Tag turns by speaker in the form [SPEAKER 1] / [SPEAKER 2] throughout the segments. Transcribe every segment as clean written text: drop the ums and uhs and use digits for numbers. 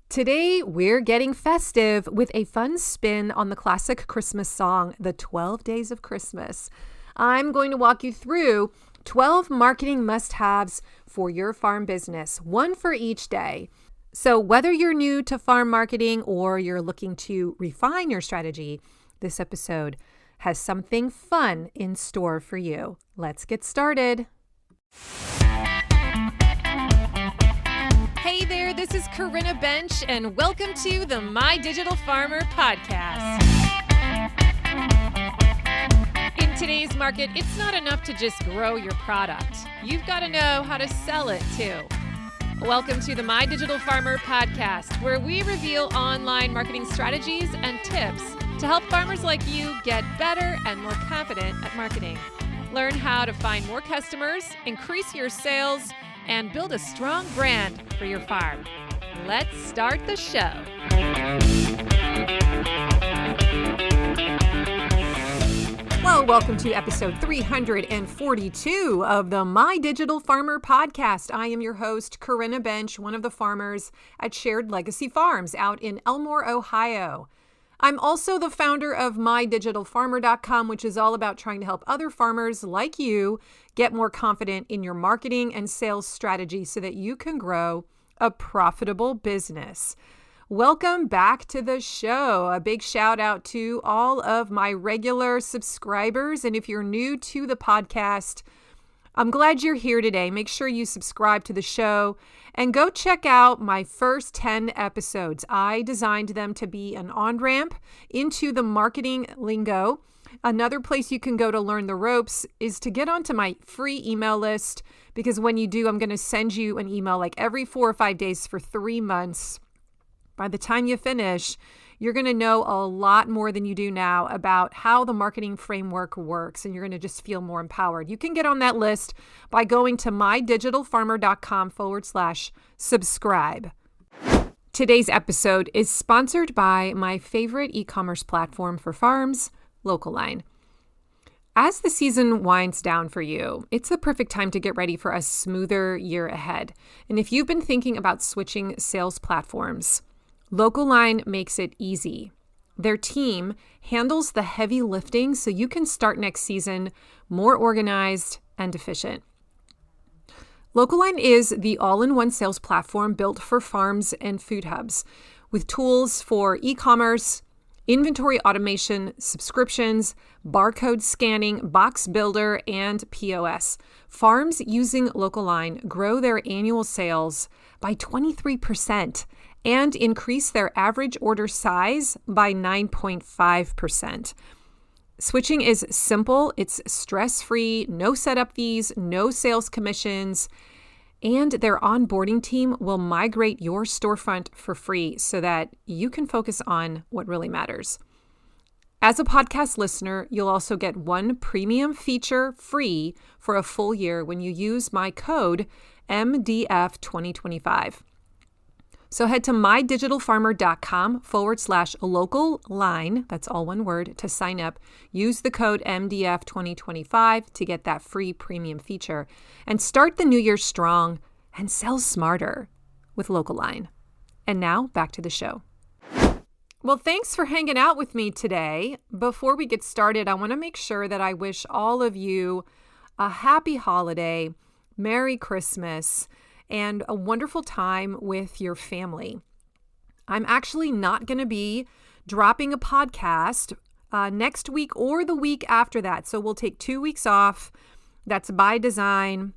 [SPEAKER 1] Today, we're getting festive with a fun spin on the classic Christmas song, The 12 Days of Christmas. I'm going to walk you through 12 marketing must-haves for your farm business, one for each day. So whether you're new to farm marketing or you're looking to refine your strategy, this episode has something fun in store for you. Let's get started. Hey there, this is Corinna Bench, and welcome to the My Digital Farmer podcast. In today's market, it's not enough to just grow your product. You've got to know how to sell it too. Welcome to the My Digital Farmer podcast, where we reveal online marketing strategies and tips to help farmers like you get better and more confident at marketing. Learn how to find more customers, increase your sales, and build a strong brand for your farm. Let's start the show. Well, welcome to episode 342 of the My Digital Farmer podcast. I am your host, Corinna Bench, one of the farmers at Shared Legacy Farms out in Elmore, Ohio. I'm also the founder of mydigitalfarmer.com, which is all about trying to help other farmers like you get more confident in your marketing and sales strategy so that you can grow a profitable business. Welcome back to the show. A big shout out to all of my regular subscribers. And if you're new to the podcast, I'm glad you're here today. Make sure you subscribe to the show and go check out my first 10 episodes. I designed them to be an on-ramp into the marketing lingo. Another place you can go to learn the ropes is to get onto my free email list, because when you do, I'm going to send you an email like every 4 or 5 days for 3 months. By the time you finish, you're going to know a lot more than you do now about how the marketing framework works, and you're going to just feel more empowered. You can get on that list by going to mydigitalfarmer.com/subscribe. Today's episode is sponsored by my favorite e-commerce platform for farms, Local-Line. As the season winds down for you, it's the perfect time to get ready for a smoother year ahead. And if you've been thinking about switching sales platforms, Local-Line makes it easy. Their team handles the heavy lifting so you can start next season more organized and efficient. Local-Line is the all-in-one sales platform built for farms and food hubs with tools for e-commerce, inventory automation, subscriptions, barcode scanning, box builder, and POS. Farms using Local-Line grow their annual sales by 23% and increase their average order size by 9.5%. Switching is simple, it's stress-free, no setup fees, no sales commissions, and their onboarding team will migrate your storefront for free so that you can focus on what really matters. As a podcast listener, you'll also get one premium feature free for a full year when you use my code MDF2025. So head to mydigitalfarmer.com/local-line, that's all one word, to sign up. Use the code MDF2025 to get that free premium feature. And start the new year strong and sell smarter with Local-Line. And now, back to the show. Well, thanks for hanging out with me today. Before we get started, I want to make sure that I wish all of you a happy holiday, Merry Christmas, and a wonderful time with your family. I'm actually not going to be dropping a podcast next week or the week after that. So we'll take 2 weeks off. That's by design.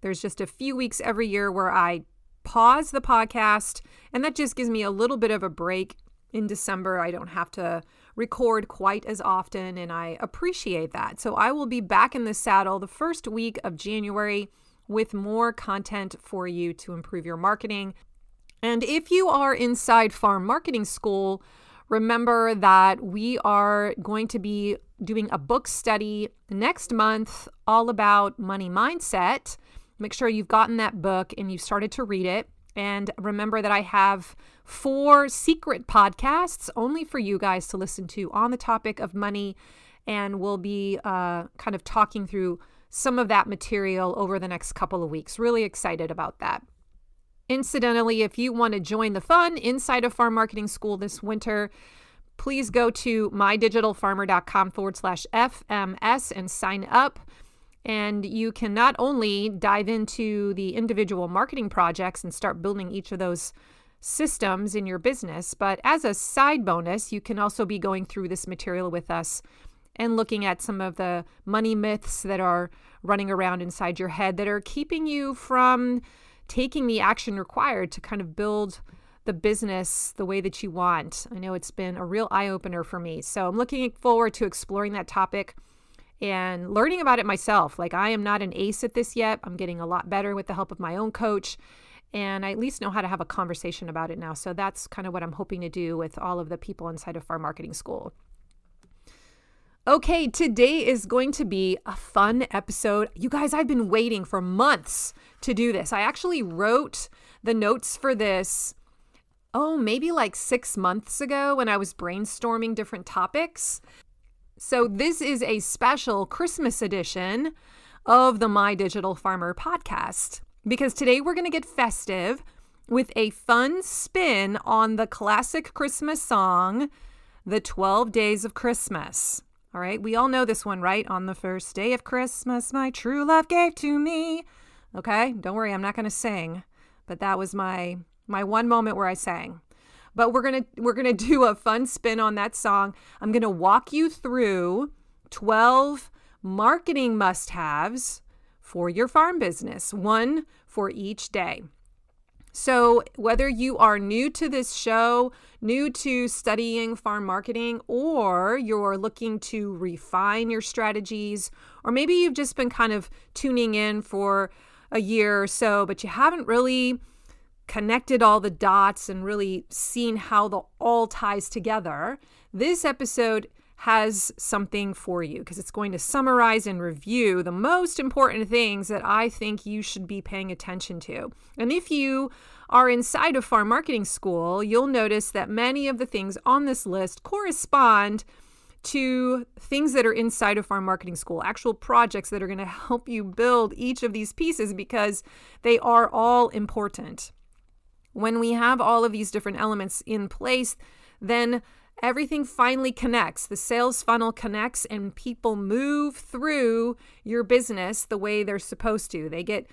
[SPEAKER 1] There's just a few weeks every year where I pause the podcast, and that just gives me a little bit of a break. In December, I don't have to record quite as often, and I appreciate that. So I will be back in the saddle the first week of January with more content for you to improve your marketing. And if you are inside Farm Marketing School, remember that we are going to be doing a book study next month all about money mindset. Make sure you've gotten that book and you've started to read it. And remember that I have 4 secret podcasts only for you guys to listen to on the topic of money. And we'll be kind of talking through some of that material over the next couple of weeks. Really excited about that. Incidentally, if you want to join the fun inside of Farm Marketing School this winter, please go to mydigitalfarmer.com/FMS and sign up. And you can not only dive into the individual marketing projects and start building each of those systems in your business, but as a side bonus, you can also be going through this material with us and looking at some of the money myths that are running around inside your head that are keeping you from taking the action required to kind of build the business the way that you want. I know it's been a real eye-opener for me. So I'm looking forward to exploring that topic and learning about it myself. Like, I am not an ace at this yet. I'm getting a lot better with the help of my own coach, and I at least know how to have a conversation about it now. So that's kind of what I'm hoping to do with all of the people inside of Farm Marketing School. Okay, today is going to be a fun episode. You guys, I've been waiting for months to do this. I actually wrote the notes for this, maybe like 6 months ago when I was brainstorming different topics. So this is a special Christmas edition of the My Digital Farmer podcast, because today we're going to get festive with a fun spin on the classic Christmas song, The 12 Days of Christmas. All right, we all know this one, right? On the first day of Christmas, my true love gave to me. Okay, don't worry, I'm not going to sing, but that was my one moment where I sang. But we're gonna do a fun spin on that song. I'm gonna walk you through 12 marketing must-haves for your farm business, one for each day. So whether you are new to this show, new to studying farm marketing, or you're looking to refine your strategies, or maybe you've just been kind of tuning in for a year or so, but you haven't really connected all the dots and really seen how the all ties together, this episode has something for you, because it's going to summarize and review the most important things that I think you should be paying attention to. And if you are inside of Farm Marketing School, you'll notice that many of the things on this list correspond to things that are inside of Farm Marketing School, actual projects that are going to help you build each of these pieces, because they are all important. When we have all of these different elements in place, then everything finally connects. The sales funnel connects and people move through your business the way they're supposed to. They get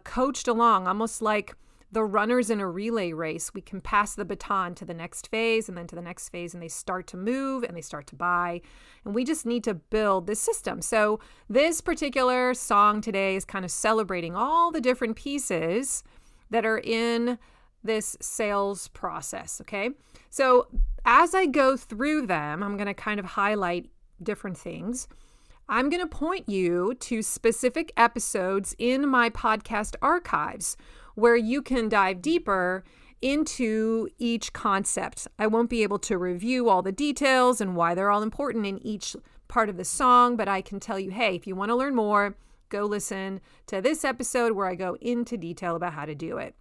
[SPEAKER 1] coached along, almost like the runners in a relay race. We can pass the baton to the next phase and then to the next phase, and they start to move and they start to buy. And we just need to build this system. So this particular song today is kind of celebrating all the different pieces that are in this sales process, okay? So as I go through them, I'm going to kind of highlight different things. I'm going to point you to specific episodes in my podcast archives where you can dive deeper into each concept. I won't be able to review all the details and why they're all important in each part of the song, but I can tell you, hey, if you want to learn more, go listen to this episode where I go into detail about how to do it.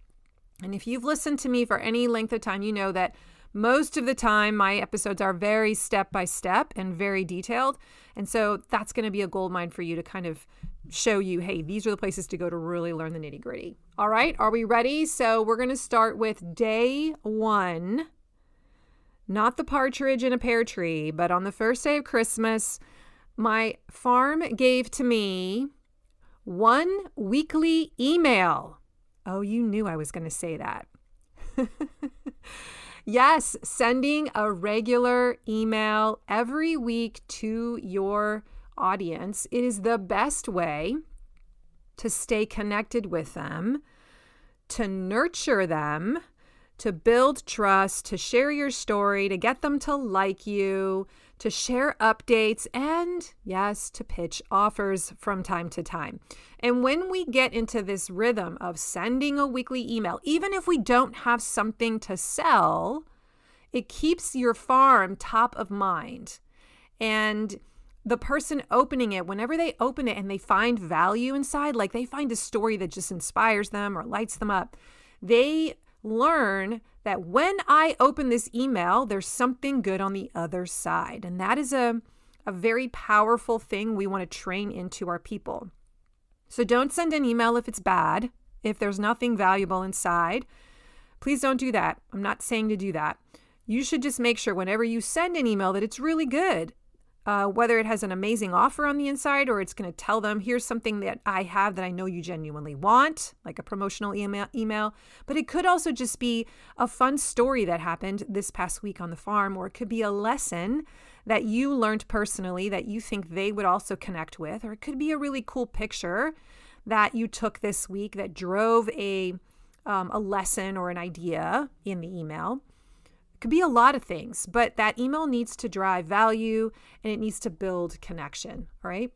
[SPEAKER 1] And if you've listened to me for any length of time, you know that most of the time my episodes are very step-by-step and very detailed. And so that's going to be a goldmine for you to kind of show you, hey, these are the places to go to really learn the nitty-gritty. All right, are we ready? So we're going to start with day 1. Not the partridge in a pear tree, but on the first day of Christmas, my farm gave to me 1 weekly email. Oh, you knew I was going to say that. Yes, sending a regular email every week to your audience is the best way to stay connected with them, to nurture them, to build trust, to share your story, to get them to like you, to share updates, and yes, to pitch offers from time to time. And when we get into this rhythm of sending a weekly email, even if we don't have something to sell, it keeps your farm top of mind. And the person opening it, whenever they open it and they find value inside, like they find a story that just inspires them or lights them up, they learn that when I open this email, there's something good on the other side. And that is a very powerful thing we want to train into our people. So don't send an email if it's bad. if there's nothing valuable inside, please don't do that. I'm not saying to do that. You should just make sure whenever you send an email that it's really good, whether it has an amazing offer on the inside or it's going to tell them, here's something that I have that I know you genuinely want, like a promotional email. But it could also just be a fun story that happened this past week on the farm, or it could be a lesson that you learned personally that you think they would also connect with, or it could be a really cool picture that you took this week that drove a lesson or an idea in the email. It could be a lot of things, but that email needs to drive value and it needs to build connection, all right?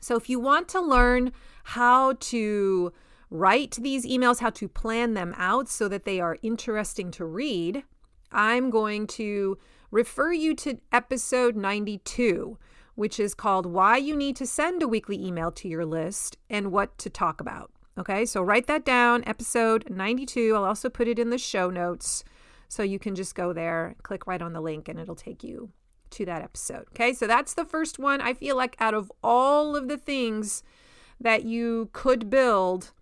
[SPEAKER 1] So if you want to learn how to write these emails, how to plan them out so that they are interesting to read, I'm going to refer you to episode 92, which is called Why You Need to Send a Weekly Email to Your List and What to Talk About. Okay, so write that down, episode 92. I'll also put it in the show notes. So you can just go there, click right on the link, and it'll take you to that episode. Okay, so that's the first one. I feel like out of all of the things that you could build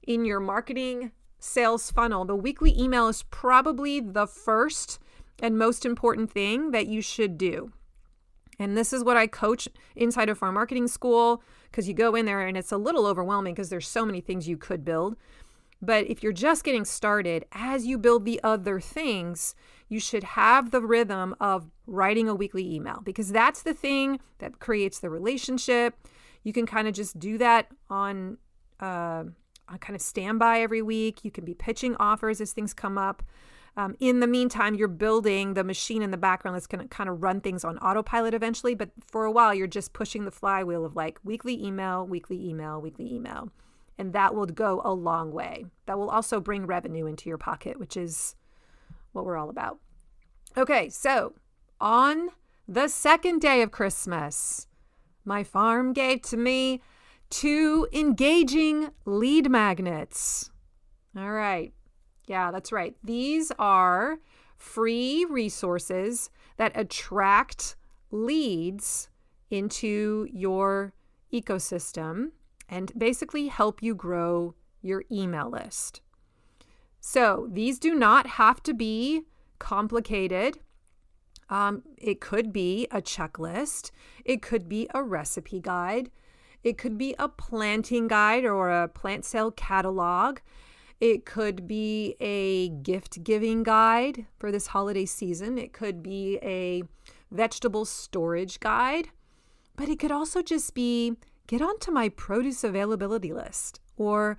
[SPEAKER 1] in your marketing sales funnel, the weekly email is probably the first and most important thing that you should do. And this is what I coach inside of our marketing school, because you go in there and it's a little overwhelming because there's so many things you could build. But if you're just getting started, as you build the other things, you should have the rhythm of writing a weekly email, because that's the thing that creates the relationship. You can kind of just do that on kind of standby every week. You can be pitching offers as things come up. In the meantime, you're building the machine in the background that's going to kind of run things on autopilot eventually. But for a while, you're just pushing the flywheel of like weekly email, weekly email, weekly email. And that will go a long way. That will also bring revenue into your pocket, which is what we're all about. Okay, so on the second day of Christmas, my farm gave to me 2 engaging lead magnets. All right. Yeah, that's right. These are free resources that attract leads into your ecosystem and basically help you grow your email list. So these do not have to be complicated. It could be a checklist. It could be a recipe guide. It could be a planting guide or a plant sale catalog. It could be a gift giving guide for this holiday season. It could be a vegetable storage guide. But it could also just be get onto my produce availability list, or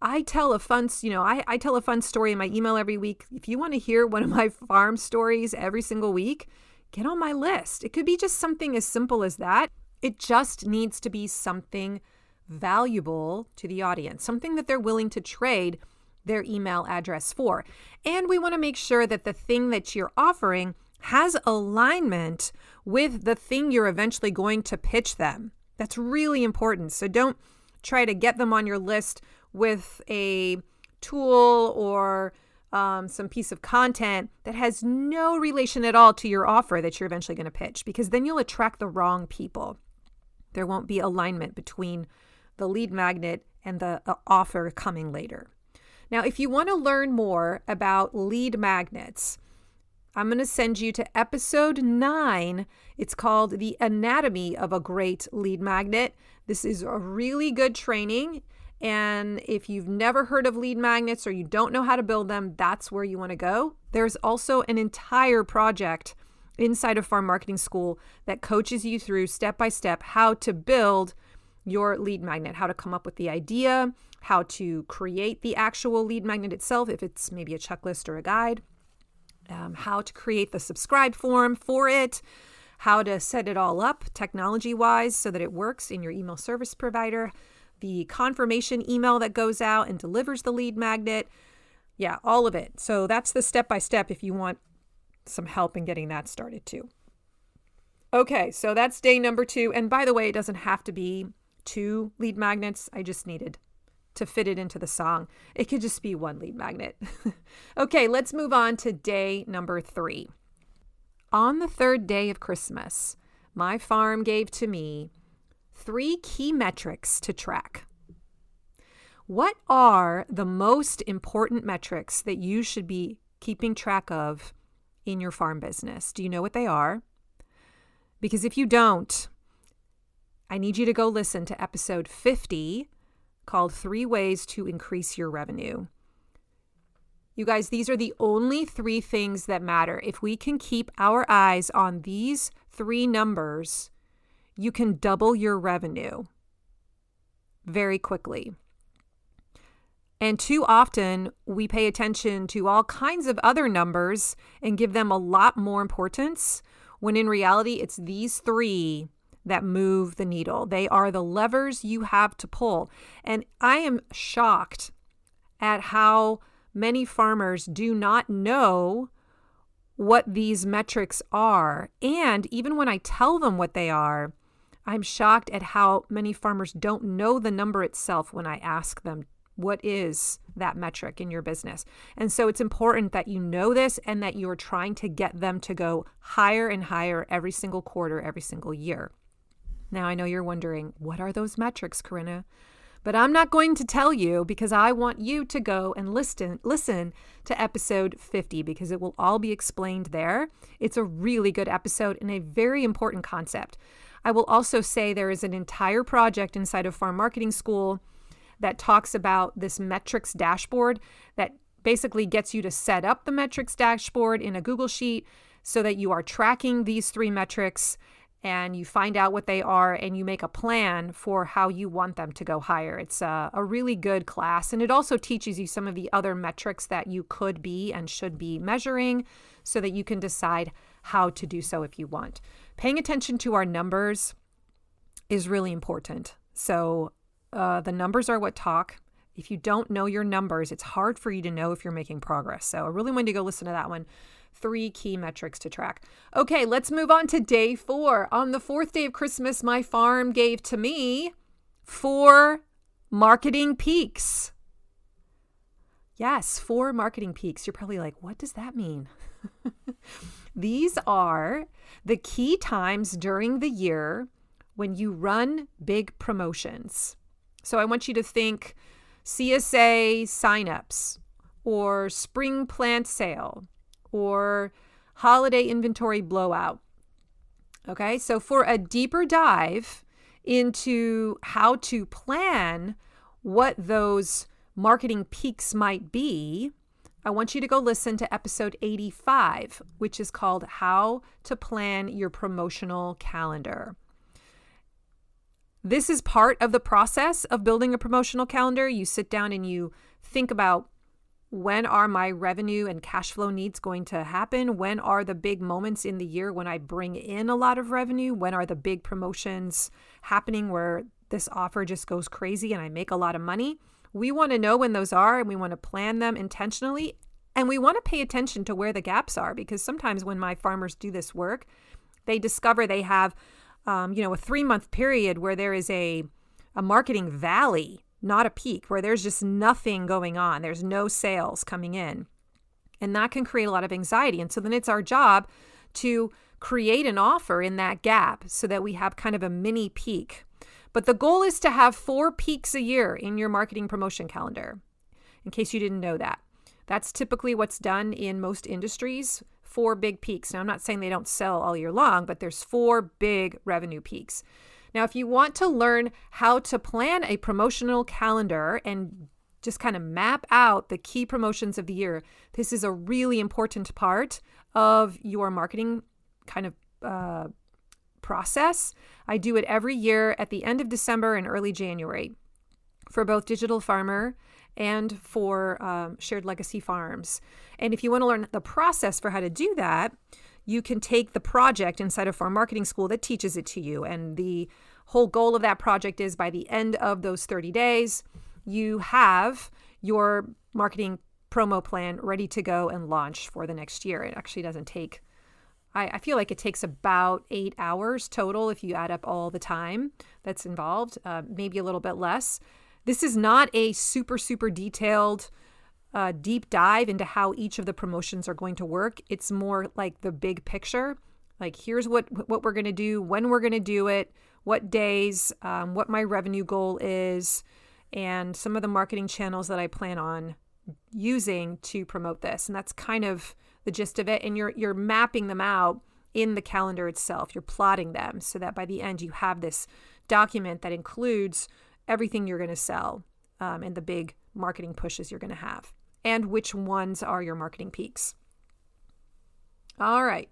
[SPEAKER 1] I tell a fun story in my email every week. If you want to hear one of my farm stories every single week, get on my list. It could be just something as simple as that. It just needs to be something valuable to the audience, something that they're willing to trade their email address for. And we want to make sure that the thing that you're offering has alignment with the thing you're eventually going to pitch them. That's really important. So don't try to get them on your list with a tool or some piece of content that has no relation at all to your offer that you're eventually going to pitch, because then you'll attract the wrong people. There won't be alignment between the lead magnet and the offer coming later. Now, if you want to learn more about lead magnets, I'm going to send you to episode 9. It's called The Anatomy of a Great Lead Magnet. This is a really good training. And if you've never heard of lead magnets or you don't know how to build them, that's where you want to go. There's also an entire project inside of Farm Marketing School that coaches you through step by step how to build your lead magnet, how to come up with the idea, how to create the actual lead magnet itself, if it's maybe a checklist or a guide. How to create the subscribe form for it, how to set it all up technology-wise so that it works in your email service provider, the confirmation email that goes out and delivers the lead magnet. Yeah, all of it. So that's the step-by-step if you want some help in getting that started too. Okay, so that's day number 2. And by the way, it doesn't have to be 2 lead magnets. I just needed to fit it into the song. It could just be 1 lead magnet. Okay, let's move on to day number 3. On the 3rd day of Christmas, my farm gave to me 3 key metrics to track. What are the most important metrics that you should be keeping track of in your farm business? Do you know what they are? Because if you don't, I need you to go listen to episode 50 called 3 Ways to Increase Your Revenue. You guys, these are the only 3 things that matter. If we can keep our eyes on these 3 numbers, you can double your revenue very quickly. And too often, we pay attention to all kinds of other numbers and give them a lot more importance, when in reality, it's these 3 that move the needle. They are the levers you have to pull. And I am shocked at how many farmers do not know what these metrics are. And even when I tell them what they are, I'm shocked at how many farmers don't know the number itself when I ask them, what is that metric in your business? And so it's important that you know this and that you're trying to get them to go higher and higher every single quarter, every single year. Now, I know you're wondering, what are those metrics, Corinna? But I'm not going to tell you, because I want you to go and listen to episode 50, because it will all be explained there. It's a really good episode and a very important concept. I will also say there is an entire project inside of Farm Marketing School that talks about this metrics dashboard that basically gets you to set up the metrics dashboard in a Google Sheet so that you are tracking these 3 metrics and you find out what they are and you make a plan for how you want them to go higher. It's a really good class, and it also teaches you some of the other metrics that you could be and should be measuring so that you can decide how to do so if you want. Paying attention to our numbers is really important. So the numbers are what talk. If you don't know your numbers, it's hard for you to know if you're making progress. So I really want you to go listen to that one. 3 key metrics to track. Okay, let's move on to day 4. On the 4th day of Christmas, my farm gave to me 4 marketing peaks. Yes, 4 marketing peaks. You're probably like, what does that mean? These are the key times during the year when you run big promotions. So I want you to think CSA signups, or spring plant sale, or holiday inventory blowout. Okay, so for a deeper dive into how to plan what those marketing peaks might be, I want you to go listen to episode 85, which is called How to Plan Your Promotional Calendar. This is part of the process of building a promotional calendar. You sit down and you think about, when are my revenue and cash flow needs going to happen? When are the big moments in the year when I bring in a lot of revenue? When are the big promotions happening where this offer just goes crazy and I make a lot of money? We want to know when those are, and we want to plan them intentionally. And we want to pay attention to where the gaps are, because sometimes when my farmers do this work, they discover they have a 3-month period where there is a marketing valley, not a peak, where there's just nothing going on. There's no sales coming in. And that can create a lot of anxiety. And so then it's our job to create an offer in that gap so that we have kind of a mini peak. But the goal is to have 4 peaks a year in your marketing promotion calendar, in case you didn't know that. That's typically what's done in most industries, 4 big peaks. Now, I'm not saying they don't sell all year long, but there's 4 big revenue peaks. Now, if you want to learn how to plan a promotional calendar and just kind of map out the key promotions of the year, this is a really important part of your marketing kind of process. I do it every year at the end of December and early January for both Digital Farmer and for Shared Legacy Farms. And if you want to learn the process for how to do that, you can take the project inside of Farm Marketing School that teaches it to you. And the whole goal of that project is by the end of those 30 days, you have your marketing promo plan ready to go and launch for the next year. It actually doesn't take, I feel like it takes about 8 hours total if you add up all the time that's involved, maybe a little bit less. This is not a super, super detailed deep dive into how each of the promotions are going to work. It's more like the big picture. Like, here's what we're going to do, when we're going to do it, what days, what my revenue goal is, and some of the marketing channels that I plan on using to promote this. And that's kind of the gist of it. And you're mapping them out in the calendar itself. You're plotting them so that by the end you have this document that includes everything you're going to sell and the big marketing pushes you're going to have and which ones are your marketing peaks. All right.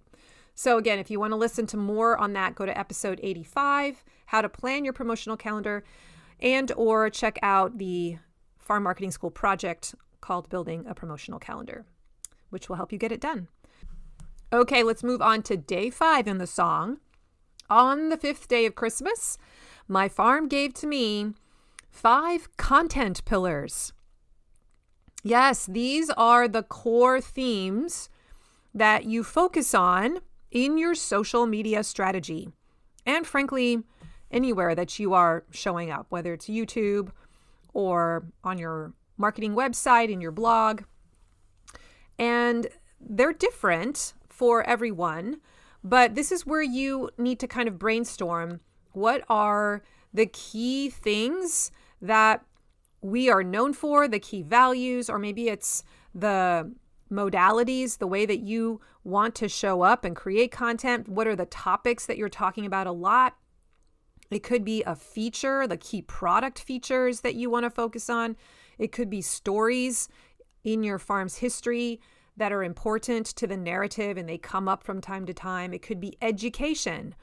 [SPEAKER 1] So again, if you want to listen to more on that, go to episode 85, how to plan your promotional calendar, and or check out the Farm Marketing School project called Building a Promotional Calendar, which will help you get it done. Okay, let's move on to day 5 in the song. On the 5th day of Christmas, my farm gave to me 5 content pillars. Yes, these are the core themes that you focus on in your social media strategy. And frankly, anywhere that you are showing up, whether it's YouTube or on your marketing website, in your blog. And they're different for everyone, but this is where you need to kind of brainstorm what are the key things that we are known for, the key values, or maybe it's the modalities, the way that you want to show up and create content. What are the topics that you're talking about a lot? It could be a feature, the key product features that you want to focus on. It could be stories in your farm's history that are important to the narrative and they come up from time to time. It could be education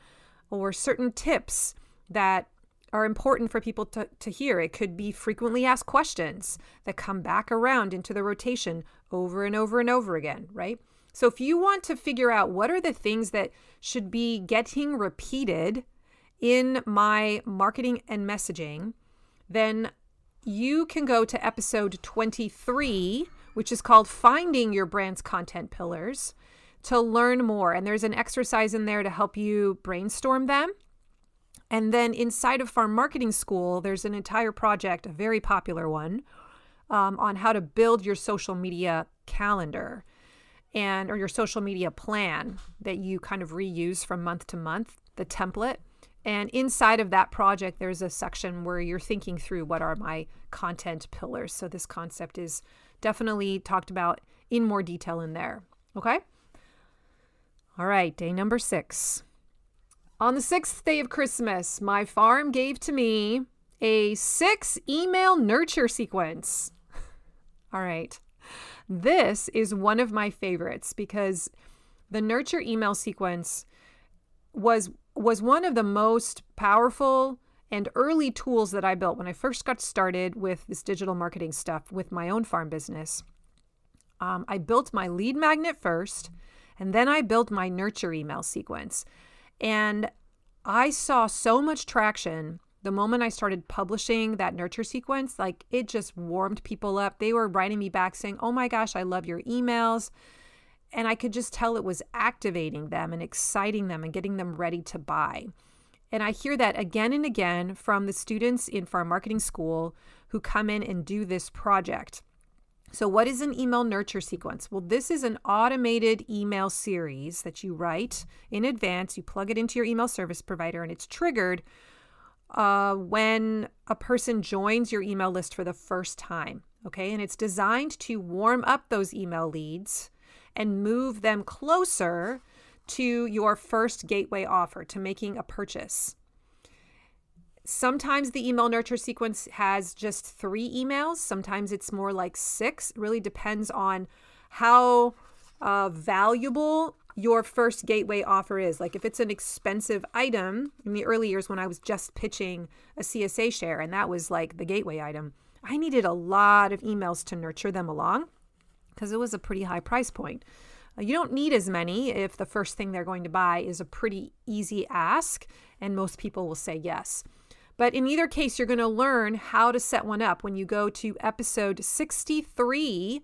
[SPEAKER 1] or certain tips that are important for people to hear. It could be frequently asked questions that come back around into the rotation over and over and over again, right? So if you want to figure out what are the things that should be getting repeated in my marketing and messaging, then you can go to episode 23, which is called Finding Your Brand's Content Pillars, to learn more. And there's an exercise in there to help you brainstorm them. And then inside of Farm Marketing School, there's an entire project, a very popular one, on how to build your social media calendar or your social media plan that you kind of reuse from month to month, the template. And inside of that project, there's a section where you're thinking through what are my content pillars. So this concept is definitely talked about in more detail in there. Okay? All right, day number 6. On the 6th day of Christmas, my farm gave to me a 6 email nurture sequence. All right. This is one of my favorites because the nurture email sequence was one of the most powerful and early tools that I built when I first got started with this digital marketing stuff with my own farm business. I built my lead magnet first, and then I built my nurture email sequence. And I saw so much traction the moment I started publishing that nurture sequence. Like, it just warmed people up. They were writing me back saying, "Oh my gosh, I love your emails." And I could just tell it was activating them and exciting them and getting them ready to buy. And I hear that again and again from the students in Farm Marketing School who come in and do this project. So what is an email nurture sequence? Well, this is an automated email series that you write in advance. You plug it into your email service provider, and it's triggered when a person joins your email list for the first time. Okay, and it's designed to warm up those email leads and move them closer to your first gateway offer, to making a purchase. Sometimes the email nurture sequence has just 3 emails. Sometimes it's more like 6. It really depends on how valuable your first gateway offer is. Like if it's an expensive item, in the early years when I was just pitching a CSA share, and that was like the gateway item, I needed a lot of emails to nurture them along because it was a pretty high price point. You don't need as many if the first thing they're going to buy is a pretty easy ask, and most people will say yes. But in either case, you're going to learn how to set one up when you go to episode 63,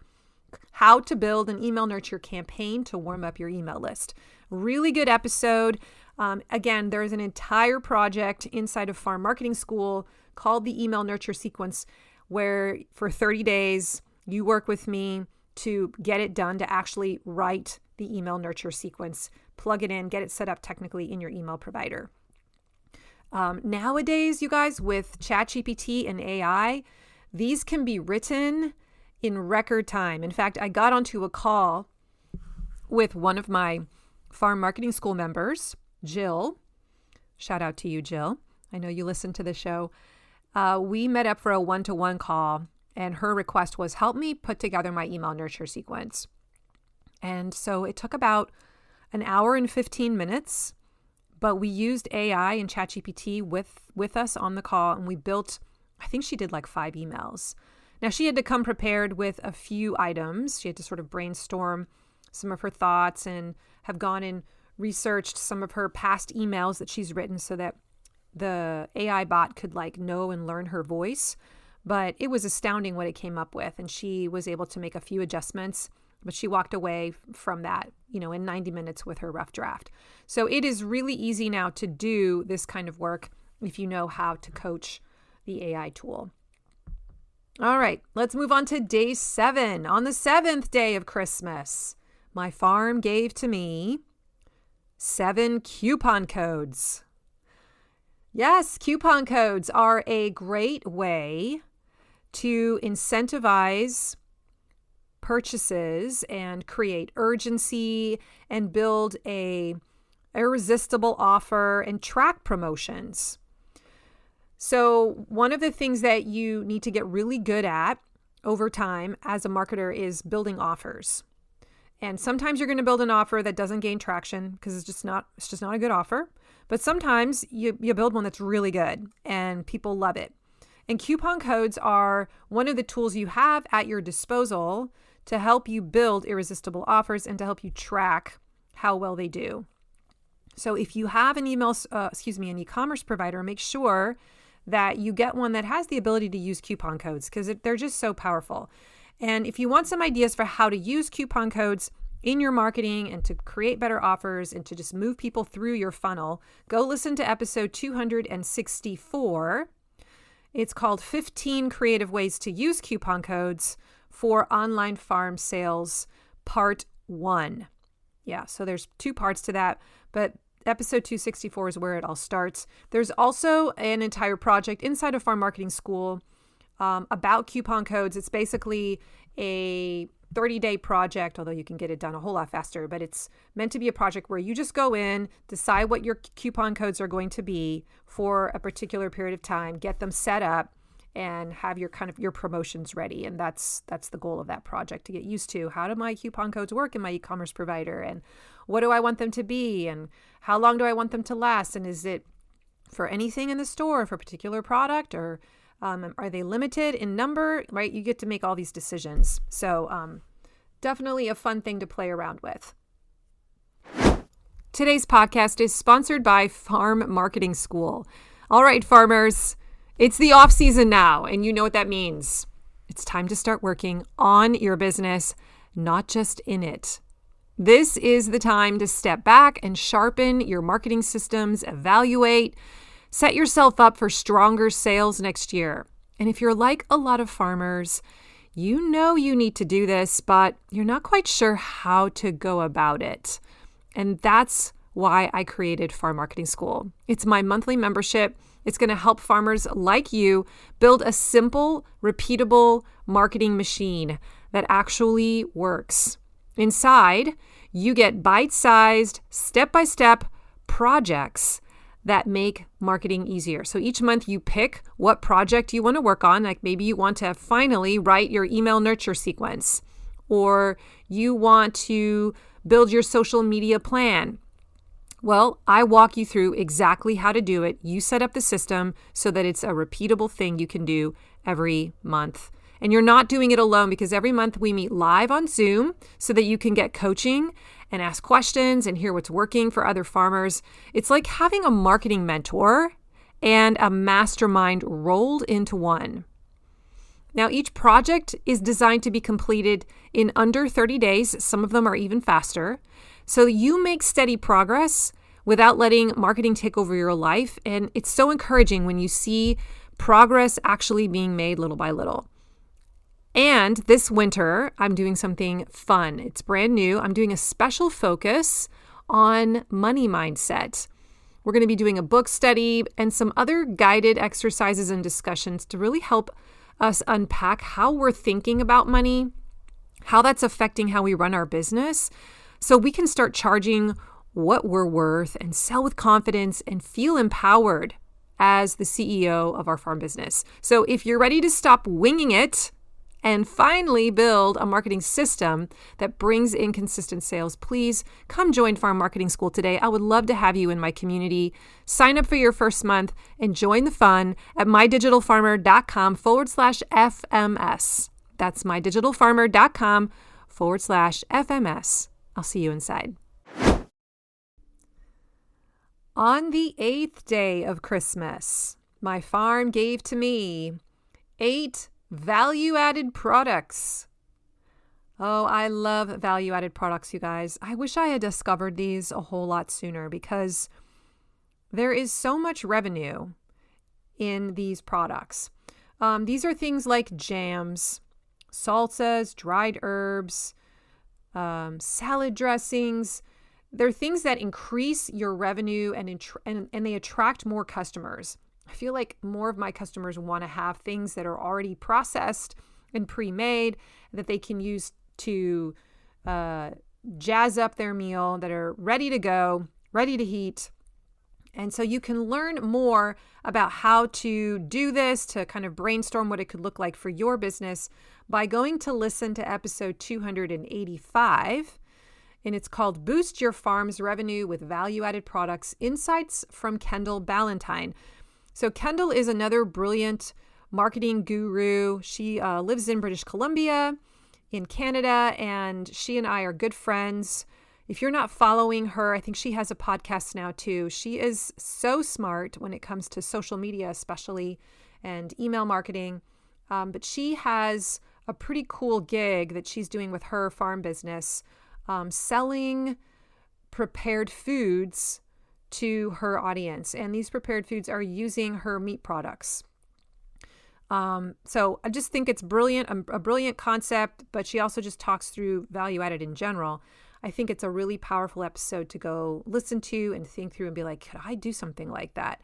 [SPEAKER 1] How to Build an Email Nurture Campaign to Warm Up Your Email List. Really good episode. Again, there's an entire project inside of Farm Marketing School called the Email Nurture Sequence, where for 30 days, you work with me to get it done, to actually write the email nurture sequence, plug it in, get it set up technically in your email provider. Nowadays, you guys, with ChatGPT and AI, These can be written in record time. In fact, I got onto a call with one of my farm marketing school members, Jill. Shout out to you, Jill. I know you listen to the show. We met up for a one-to-one call, and her request was, help me put together my email nurture sequence. And so it took about an hour and 15 minutes, but we used AI and ChatGPT with us on the call, and we built, I think she did like 5 emails. Now, she had to come prepared with a few items. She had to sort of brainstorm some of her thoughts and have gone and researched some of her past emails that she's written so that the AI bot could like know and learn her voice. But it was astounding what it came up with. And she was able to make a few adjustments, but she walked away from that, in 90 minutes with her rough draft. So it is really easy now to do this kind of work if you know how to coach the AI tool. All right, let's move on to day 7. On the 7th day of Christmas, my farm gave to me 7 coupon codes. Yes, coupon codes are a great way to incentivize purchases and create urgency and build a irresistible offer and track promotions. So one of the things that you need to get really good at over time as a marketer is building offers. And sometimes you're going to build an offer that doesn't gain traction because it's just not a good offer. But sometimes you build one that's really good and people love it. And coupon codes are one of the tools you have at your disposal to help you build irresistible offers and to help you track how well they do. So if you have an an e-commerce provider, make sure that you get one that has the ability to use coupon codes because they're just so powerful. And if you want some ideas for how to use coupon codes in your marketing and to create better offers and to just move people through your funnel, go listen to episode 264. It's called 15 Creative Ways to Use Coupon Codes for Online Farm Sales, Part 1. Yeah, so there's 2 parts to that, but episode 264 is where it all starts. There's also an entire project inside of Farm Marketing School about coupon codes. It's basically a 30-day project, although you can get it done a whole lot faster, but it's meant to be a project where you just go in, decide what your coupon codes are going to be for a particular period of time, get them set up, and have your promotions ready. And that's the goal of that project, to get used to how do my coupon codes work in my e-commerce provider, and what do I want them to be, and how long do I want them to last, and is it for anything in the store, for a particular product, or are they limited in number, right? You get to make all these decisions. So definitely a fun thing to play around with. Today's podcast is sponsored by Farm Marketing School. All right, farmers, it's the off season now, and you know what that means. It's time to start working on your business, not just in it. This is the time to step back and sharpen your marketing systems, evaluate, set yourself up for stronger sales next year. And if you're like a lot of farmers, you know you need to do this, but you're not quite sure how to go about it. And that's why I created Farm Marketing School. It's my monthly membership. It's going to help farmers like you build a simple, repeatable marketing machine that actually works. Inside, you get bite-sized, step-by-step projects that make marketing easier. So each month you pick what project you want to work on. Like maybe you want to finally write your email nurture sequence, or you want to build your social media plan. Well, I walk you through exactly how to do it. You set up the system so that it's a repeatable thing you can do every month. And you're not doing it alone, because every month we meet live on Zoom so that you can get coaching and ask questions and hear what's working for other farmers. It's like having a marketing mentor and a mastermind rolled into one. Now, each project is designed to be completed in under 30 days. Some of them are even faster. So you make steady progress without letting marketing take over your life. And it's so encouraging when you see progress actually being made little by little. And this winter, I'm doing something fun. It's brand new. I'm doing a special focus on money mindset. We're going to be doing a book study and some other guided exercises and discussions to really help us unpack how we're thinking about money, how that's affecting how we run our business, so we can start charging what we're worth and sell with confidence and feel empowered as the CEO of our farm business. So if you're ready to stop winging it and finally build a marketing system that brings in consistent sales, please come join Farm Marketing School today. I would love to have you in my community. Sign up for your first month and join the fun at mydigitalfarmer.com/FMS. That's mydigitalfarmer.com/FMS. I'll see you inside. On the 8th day of Christmas, my farm gave to me 8 value-added products. Oh, I love value-added products, you guys. I wish I had discovered these a whole lot sooner because there is so much revenue in these products. These are things like jams, salsas, dried herbs, salad dressings. They're things that increase your revenue and they attract more customers. I feel like more of my customers want to have things that are already processed and pre-made that they can use to jazz up their meal, that are ready to go, ready to heat. And so you can learn more about how to do this, to kind of brainstorm what it could look like for your business by going to listen to episode 285. And it's called Boost Your Farm's Revenue with Value-Added Products, Insights from Kendall Ballantyne. So Kendall is another brilliant marketing guru. She lives in British Columbia in Canada, and she and I are good friends. If you're not following her, I think she has a podcast now too. She is so smart when it comes to social media, especially, and email marketing. But she has a pretty cool gig that she's doing with her farm business, selling prepared foods to her audience. And these prepared foods are using her meat products. So I just think it's brilliant, a brilliant concept, but she also just talks through value added in general. I think it's a really powerful episode to go listen to and think through and be like, could I do something like that?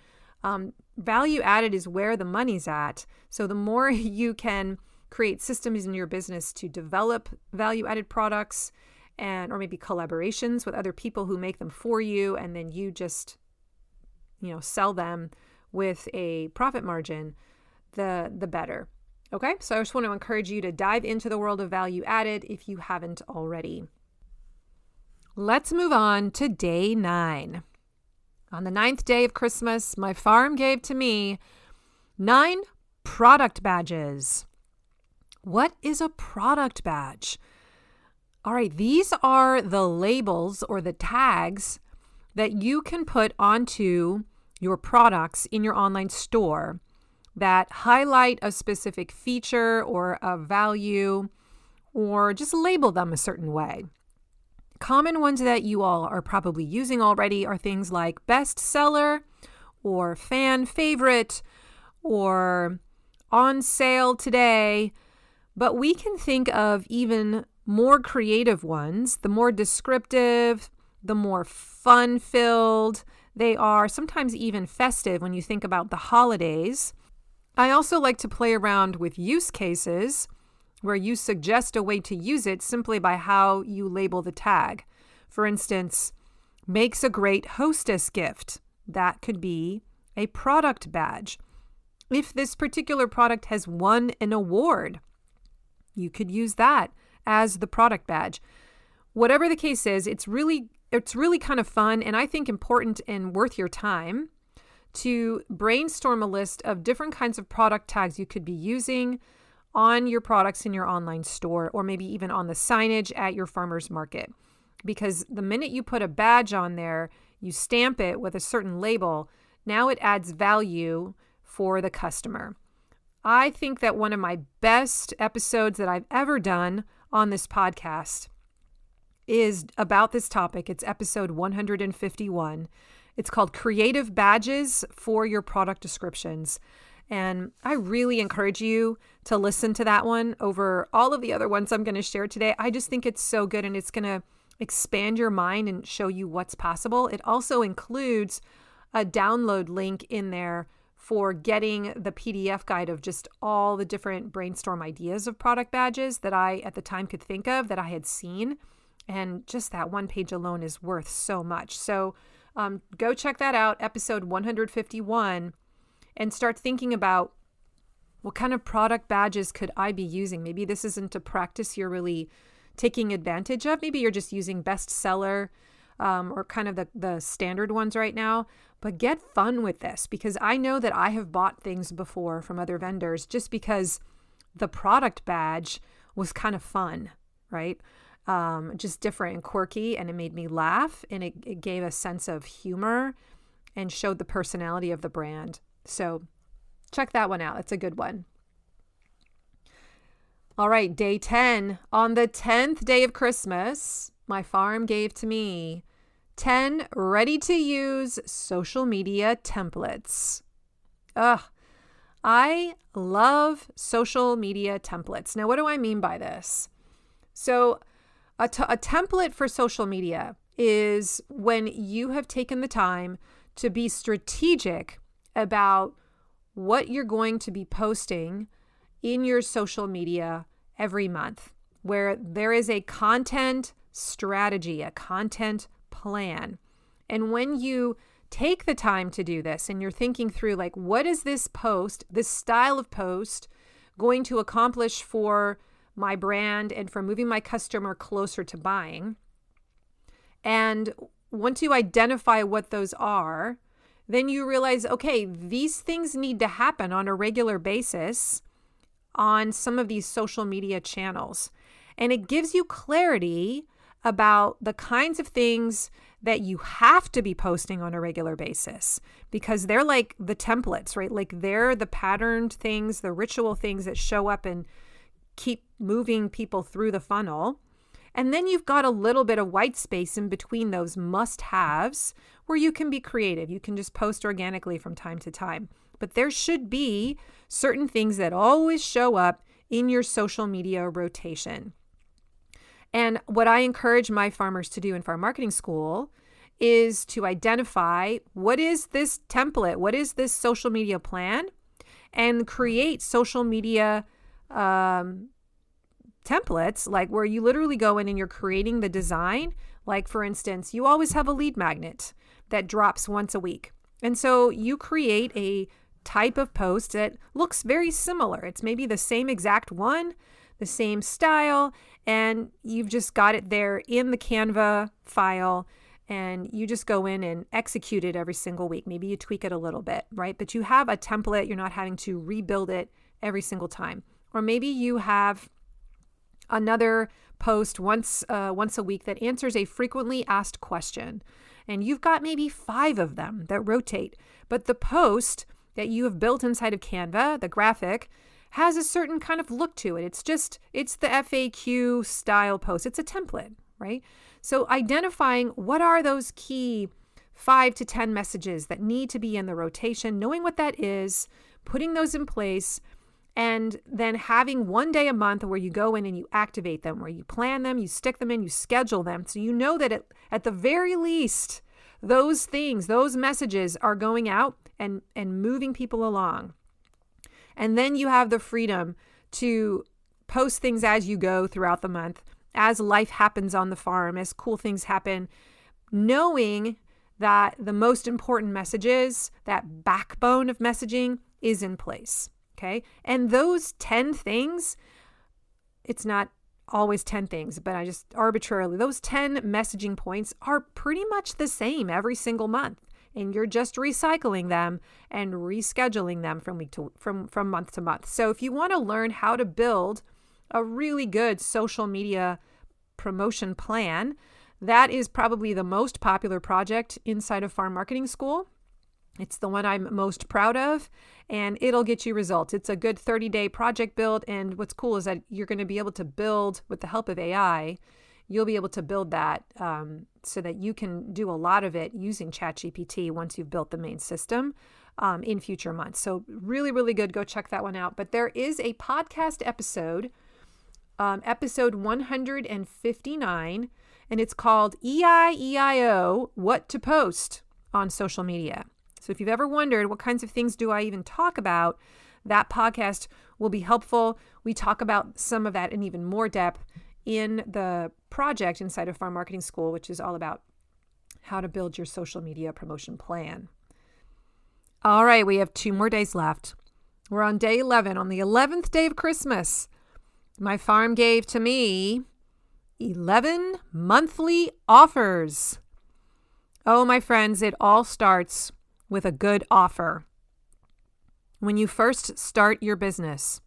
[SPEAKER 1] Value added is where the money's at. So the more you can create systems in your business to develop value added products or maybe collaborations with other people who make them for you, and then you just, sell them with a profit margin, the better. Okay. So I just want to encourage you to dive into the world of value added if you haven't already. Let's move on to day 9. On the 9th day of Christmas, my farm gave to me 9 product badges. What is a product badge? All right, these are the labels or the tags that you can put onto your products in your online store that highlight a specific feature or a value, or just label them a certain way. Common ones that you all are probably using already are things like bestseller or fan favorite or on sale today. But we can think of even more creative ones, the more descriptive, the more fun-filled they are, sometimes even festive when you think about the holidays. I also like to play around with use cases where you suggest a way to use it simply by how you label the tag. For instance, makes a great hostess gift. That could be a product badge. If this particular product has won an award, you could use that as the product badge. Whatever the case is, it's really kind of fun, and I think important and worth your time to brainstorm a list of different kinds of product tags you could be using on your products in your online store, or maybe even on the signage at your farmer's market. Because the minute you put a badge on there, you stamp it with a certain label, now it adds value for the customer. I think that one of my best episodes that I've ever done on this podcast is about this topic. It's episode 151. It's called Creative Badges for Your Product Descriptions. And I really encourage you to listen to that one over all of the other ones I'm going to share today. I just think it's so good, and it's going to expand your mind and show you what's possible. It also includes a download link in there for getting the PDF guide of just all the different brainstorm ideas of product badges that I at the time could think of that I had seen. And just that one page alone is worth so much. So go check that out, episode 151, and start thinking about what kind of product badges could I be using? Maybe this isn't a practice you're really taking advantage of. Maybe you're just using bestseller or kind of the standard ones right now. But get fun with this, because I know that I have bought things before from other vendors just because the product badge was kind of fun, right? Just different and quirky, and it made me laugh, and it gave a sense of humor and showed the personality of the brand. So check that one out. It's a good one. All right, day 10. On the 10th day of Christmas, my farm gave to me 10 ready-to-use social media templates. I love social media templates. Now, what do I mean by this? So a template for social media is when you have taken the time to be strategic about what you're going to be posting in your social media every month, where there is a content strategy, a content plan. And when you take the time to do this and you're thinking through, like, what is this post, this style of post going to accomplish for my brand and for moving my customer closer to buying? And once you identify what those are, then you realize, okay, these things need to happen on a regular basis on some of these social media channels. And it gives you clarity about the kinds of things that you have to be posting on a regular basis, because they're like the templates, right? Like they're the patterned things, the ritual things that show up and keep moving people through the funnel. And then you've got a little bit of white space in between those must-haves where you can be creative. You can just post organically from time to time. But there should be certain things that always show up in your social media rotation. And what I encourage my farmers to do in farm marketing school is to identify what is this template, what is this social media plan, and create social media templates, like where you literally go in and you're creating the design. Like, for instance, you always have a lead magnet that drops once a week. And so you create a type of post that looks very similar. It's maybe the same exact one, the same style, and you've just got it there in the Canva file, and you just go in and execute it every single week. Maybe you tweak it a little bit, right? But you have a template. You're not having to rebuild it every single time. Or maybe you have another post once a week that answers a frequently asked question, and you've got maybe 5 of them that rotate. But the post that you have built inside of Canva, the graphic, has a certain kind of look to it. It's the FAQ style post. It's a template, right? So identifying what are those key 5 to 10 messages that need to be in the rotation, knowing what that is, putting those in place, and then having one day a month where you go in and you activate them, where you plan them, you stick them in, you schedule them. So you know that at the very least, those things, those messages are going out and moving people along. And then you have the freedom to post things as you go throughout the month, as life happens on the farm, as cool things happen, knowing that the most important messages, that backbone of messaging, is in place. Okay. And those 10 things, it's not always 10 things, but I just arbitrarily, those 10 messaging points are pretty much the same every single month. And you're just recycling them and rescheduling them from month to month. So if you want to learn how to build a really good social media promotion plan, that is probably the most popular project inside of Farm Marketing School. It's the one I'm most proud of, and it'll get you results. It's a good 30-day project build, and what's cool is that you're going to be able to build, with the help of AI, you'll be able to build that so that you can do a lot of it using ChatGPT once you've built the main system in future months. So really, really good. Go check that one out. But there is a podcast episode, episode 159, and it's called EIEIO, What to Post on Social Media. So if you've ever wondered what kinds of things do I even talk about, that podcast will be helpful. We talk about some of that in even more depth in the project inside of Farm Marketing School, which is all about how to build your social media promotion plan. All right, we have 2 more days left. We're on day 11. On the 11th day of Christmas, my farm gave to me 11 monthly offers. Oh, my friends, it all starts with a good offer. When you first start your business,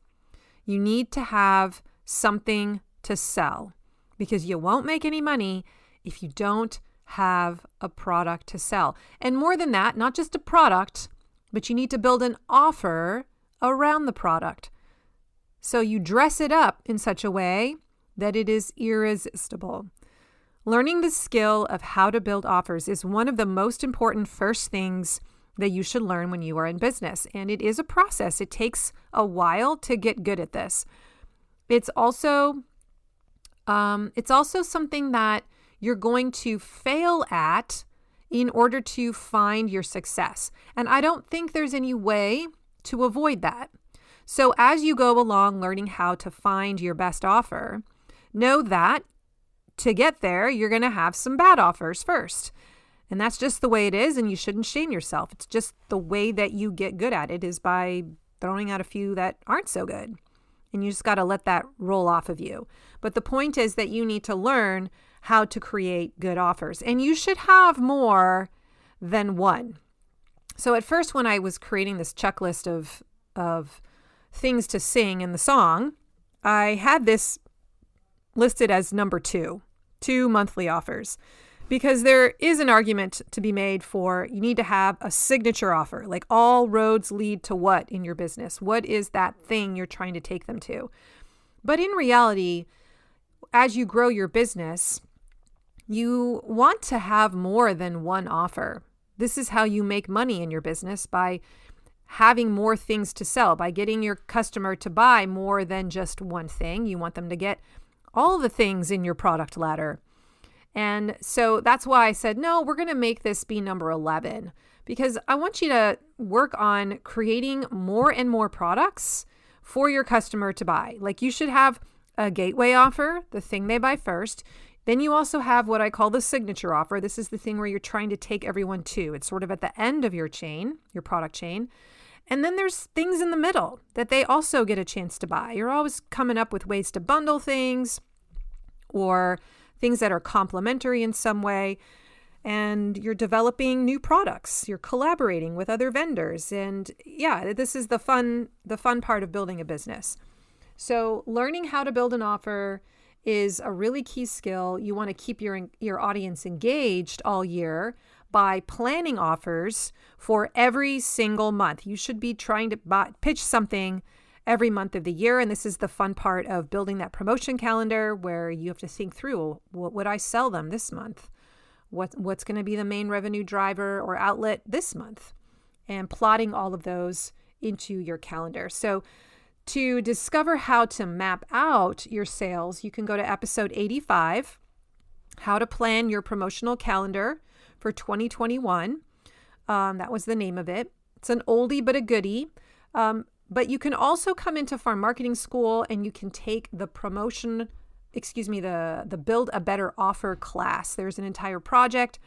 [SPEAKER 1] you need to have something to sell because you won't make any money if you don't have a product to sell. And more than that, not just a product, but you need to build an offer around the product. So you dress it up in such a way that it is irresistible. Learning the skill of how to build offers is one of the most important first things that you should learn when you are in business. And it is a process. It takes a while to get good at this. It's also something that you're going to fail at in order to find your success. And I don't think there's any way to avoid that. So as you go along learning how to find your best offer, know that to get there, you're going to have some bad offers first. And that's just the way it is, and you shouldn't shame yourself. It's just the way that you get good at it is by throwing out a few that aren't so good. And you just got to let that roll off of you. But the point is that you need to learn how to create good offers. And you should have more than one. So at first, when I was creating this checklist of things to sing in the song, I had this listed as number 2 monthly offers. Because there is an argument to be made for you need to have a signature offer, like all roads lead to what in your business? What is that thing you're trying to take them to? But in reality, as you grow your business, you want to have more than one offer. This is how you make money in your business, by having more things to sell, by getting your customer to buy more than just one thing. You want them to get all the things in your product ladder. And so that's why I said, no, we're going to make this be number 11, because I want you to work on creating more and more products for your customer to buy. Like you should have a gateway offer, the thing they buy first. Then you also have what I call the signature offer. This is the thing where you're trying to take everyone to. It's sort of at the end of your chain, your product chain. And then there's things in the middle that they also get a chance to buy. You're always coming up with ways to bundle things or things that are complementary in some way, and you're developing new products. You're collaborating with other vendors. And yeah, this is the fun part of building a business. So learning how to build an offer is a really key skill. You want to keep your audience engaged all year by planning offers for every single month. You should be trying to pitch something every month of the year. And this is the fun part of building that promotion calendar, where you have to think through, what would I sell them this month? What's going to be the main revenue driver or outlet this month? And plotting all of those into your calendar. So to discover how to map out your sales, you can go to episode 85, How to Plan Your Promotional Calendar for 2021. That was the name of it. It's an oldie but a goodie. But you can also come into Farm Marketing School and you can take the the Build a Better Offer class. There's an entire project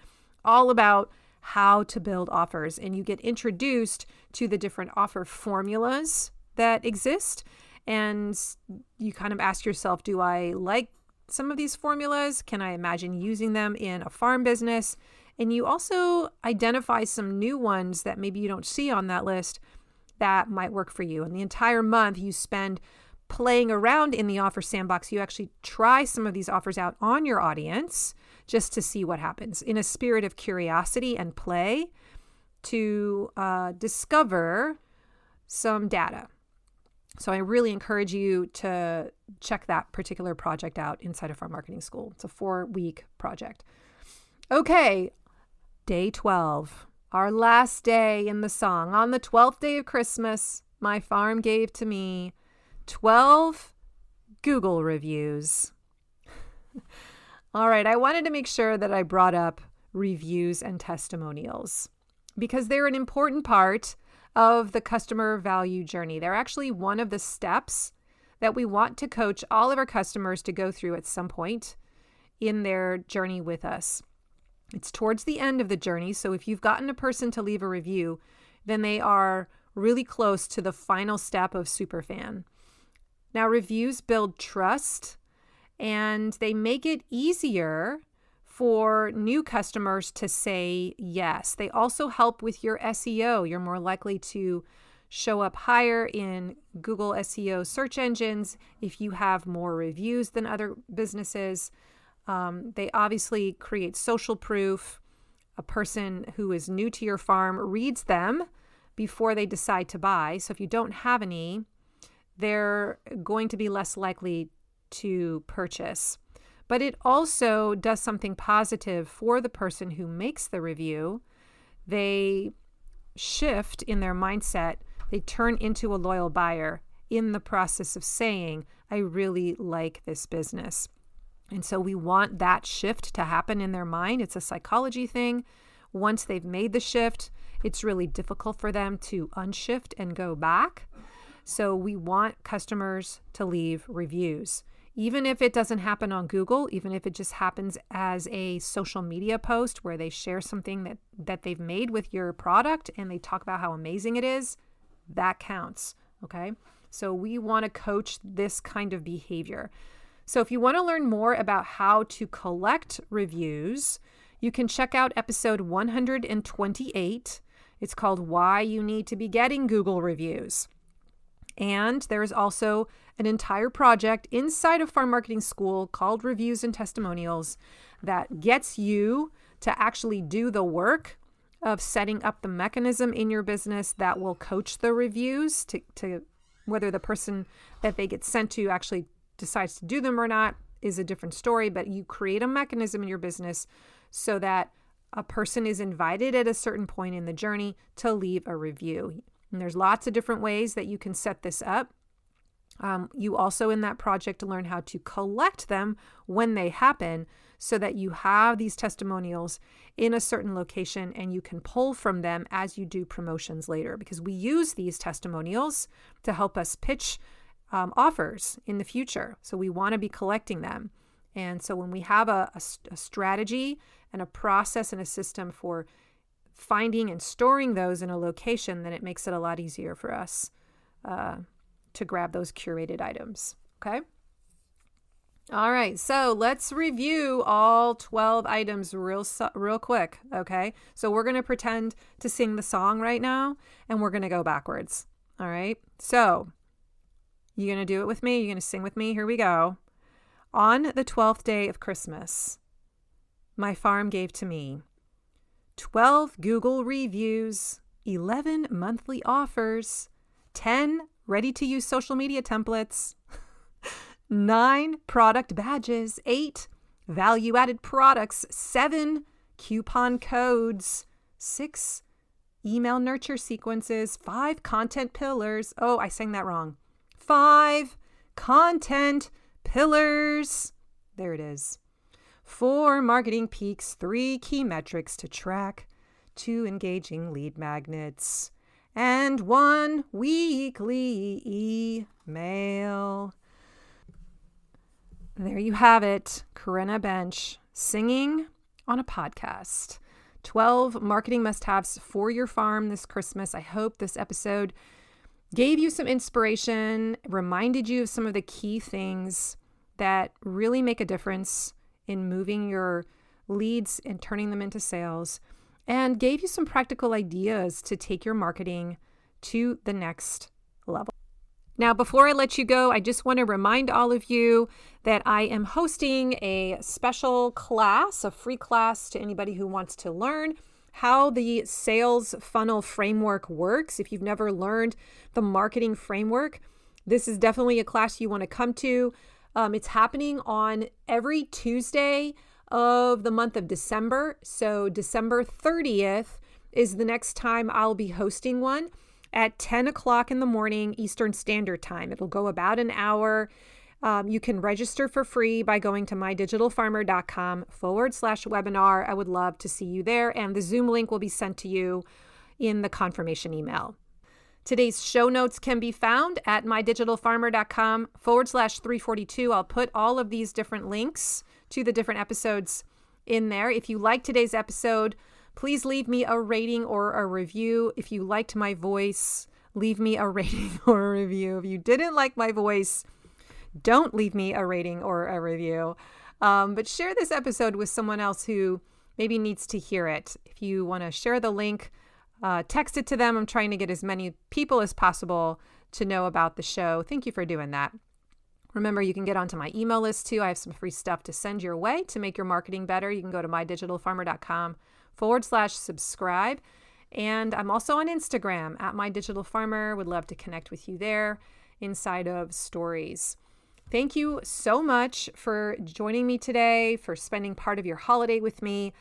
[SPEAKER 1] all about how to build offers, and you get introduced to the different offer formulas that exist. And you kind of ask yourself, do I like some of these formulas? Can I imagine using them in a farm business? And you also identify some new ones that maybe you don't see on that list that might work for you. And the entire month you spend playing around in the offer sandbox. You actually try some of these offers out on your audience just to see what happens in a spirit of curiosity and play to discover some data. So I really encourage you to check that particular project out inside of Farm Marketing School. It's a 4-week project. Okay, day 12. Our last day in the song. On the 12th day of Christmas, my farm gave to me 12 Google reviews. All right, I wanted to make sure that I brought up reviews and testimonials. because they're an important part of the customer value journey. They're actually one of the steps that we want to coach all of our customers to go through at some point in their journey with us. It's towards the end of the journey. So if you've gotten a person to leave a review, then they are really close to the final step of superfan. Now, reviews build trust and they make it easier for new customers to say yes. They also help with your SEO. You're more likely to show up higher in Google SEO search engines if you have more reviews than other businesses. They obviously create social proof. A person who is new to your farm reads them before they decide to buy. So if you don't have any, they're going to be less likely to purchase. But it also does something positive for the person who makes the review. They shift in their mindset. They turn into a loyal buyer in the process of saying, I really like this business. And so we want that shift to happen in their mind. It's a psychology thing. Once they've made the shift, it's really difficult for them to unshift and go back. So we want customers to leave reviews. Even if it doesn't happen on Google, even if it just happens as a social media post where they share something that they've made with your product and they talk about how amazing it is, that counts, okay? So we want to coach this kind of behavior. So if you want to learn more about how to collect reviews, you can check out episode 128. It's called Why You Need to Be Getting Google Reviews. And there's also an entire project inside of Farm Marketing School called Reviews and Testimonials that gets you to actually do the work of setting up the mechanism in your business that will coach the reviews to whether the person that they get sent to actually decides to do them or not is a different story, but you create a mechanism in your business so that a person is invited at a certain point in the journey to leave a review. And there's lots of different ways that you can set this up. You also in that project learn how to collect them when they happen so that you have these testimonials in a certain location and you can pull from them as you do promotions later, because we use these testimonials to help us pitch offers in the future. So we want to be collecting them. And so when we have a strategy and a process and a system for finding and storing those in a location, then it makes it a lot easier for us to grab those curated items. Okay. All right. So let's review all 12 items real quick. Okay. So we're going to pretend to sing the song right now and we're going to go backwards. All right. So you're going to do it with me. You're going to sing with me. Here we go. On the 12th day of Christmas, my farm gave to me 12 Google reviews, 11 monthly offers, 10 ready-to-use social media templates, 9 product badges, 8 value-added products, 7 coupon codes, 6 email nurture sequences, 5 content pillars. Oh, I sang that wrong. 5 content pillars. There it is. 4 marketing peaks, 3 key metrics to track, 2 engaging lead magnets, and 1 weekly email. There you have it. Corinna Bench singing on a podcast. 12 marketing must-haves for your farm this Christmas. I hope this episode gave you some inspiration, reminded you of some of the key things that really make a difference in moving your leads and turning them into sales, and gave you some practical ideas to take your marketing to the next level. Now, before I let you go, I just want to remind all of you that I am hosting a special class, a free class to anybody who wants to learn how the sales funnel framework works. If you've never learned the marketing framework, this is definitely a class you want to come to. It's happening on every Tuesday of the month of December. So December 30th is the next time I'll be hosting one at 10 o'clock in the morning Eastern Standard Time. It'll go about an hour. You can register for free by going to mydigitalfarmer.com/webinar. I would love to see you there, and the Zoom link will be sent to you in the confirmation email. Today's show notes can be found at mydigitalfarmer.com/342. I'll put all of these different links to the different episodes in there. If you liked today's episode, please leave me a rating or a review. If you liked my voice, leave me a rating or a review. If you didn't like my voice, don't leave me a rating or a review. But share this episode with someone else who maybe needs to hear it. If you want to share the link, text it to them. I'm trying to get as many people as possible to know about the show. Thank you for doing that. Remember, you can get onto my email list too. I have some free stuff to send your way to make your marketing better. You can go to mydigitalfarmer.com/subscribe. And I'm also on Instagram at mydigitalfarmer. Would love to connect with you there inside of stories. Thank you so much for joining me today, for spending part of your holiday with me.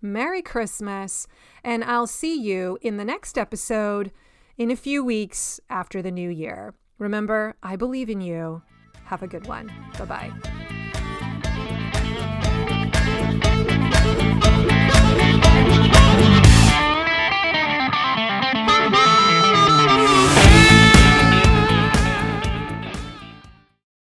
[SPEAKER 1] Merry Christmas, and I'll see you in the next episode in a few weeks after the new year. Remember, I believe in you. Have a good one. Bye-bye.